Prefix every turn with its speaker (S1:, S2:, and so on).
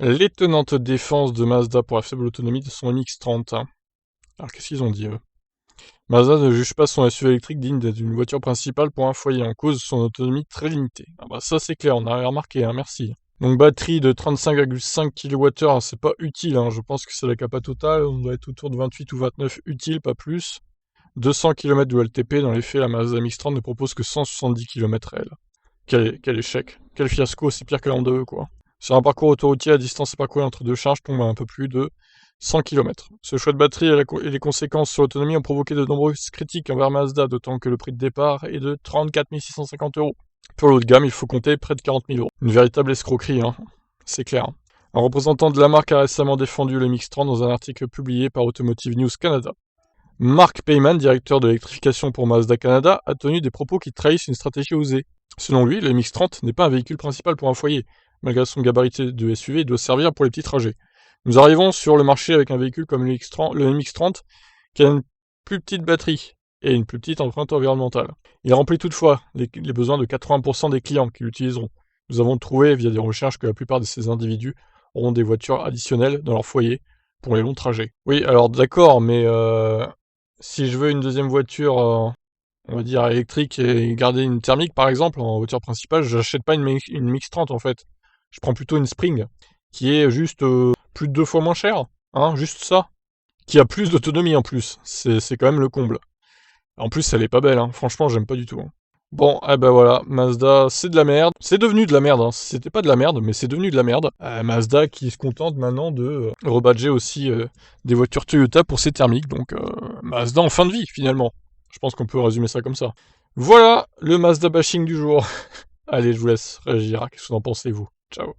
S1: L'étonnante défense de Mazda pour la faible autonomie de son MX-30. Alors qu'est-ce qu'ils ont dit eux? Mazda ne juge pas son SUV électrique digne d'une voiture principale pour un foyer, en cause son autonomie très limitée. Ah bah ça c'est clair, on a remarqué, hein, merci. Donc batterie de 35,5 kWh, c'est pas utile, hein, je pense que c'est la capa totale, on doit être autour de 28 ou 29 utile, pas plus. 200 km de LTP, dans les faits la Mazda MX-30 ne propose que 170 km elle. Quel échec, quel fiasco, c'est pire que la Honda E quoi. Sur un parcours autoroutier, la distance parcourue entre deux charges tombe à un peu plus de 100 km. Ce choix de batterie et les conséquences sur l'autonomie ont provoqué de nombreuses critiques envers Mazda, d'autant que le prix de départ est de 34 650 €. Pour le haut de gamme, il faut compter près de 40 000 €. Une véritable escroquerie, hein. C'est clair. Un représentant de la marque a récemment défendu le MX-30 dans un article publié par Automotive News Canada. Mark Payman, directeur de l'électrification pour Mazda Canada, a tenu des propos qui trahissent une stratégie osée. Selon lui, le MX-30 n'est pas un véhicule principal pour un foyer. Malgré son gabarit de SUV, il doit servir pour les petits trajets. Nous arrivons sur le marché avec un véhicule comme le MX-30 qui a une plus petite batterie et une plus petite empreinte environnementale. Il remplit toutefois les besoins de 80% des clients qui l'utiliseront. Nous avons trouvé via des recherches que la plupart de ces individus auront des voitures additionnelles dans leur foyer pour les longs trajets. Oui, alors d'accord, mais si je veux une deuxième voiture, on va dire électrique et garder une thermique par exemple en voiture principale, j'achète pas une MX-30 en fait. Je prends plutôt une Spring qui est juste plus de 2 fois moins chère, hein, juste ça. Qui a plus d'autonomie en plus, c'est quand même le comble. En plus, elle est pas belle, hein. Franchement, j'aime pas du tout, hein. Bon, eh ben voilà, Mazda, c'est de la merde. C'est devenu de la merde, hein. C'était pas de la merde, mais c'est devenu de la merde. Mazda qui se contente maintenant de rebadger aussi des voitures Toyota pour ses thermiques, donc Mazda en fin de vie finalement. Je pense qu'on peut résumer ça comme ça. Voilà le Mazda bashing du jour. Allez, je vous laisse réagir. Qu'est-ce que vous en pensez, vous? Ciao.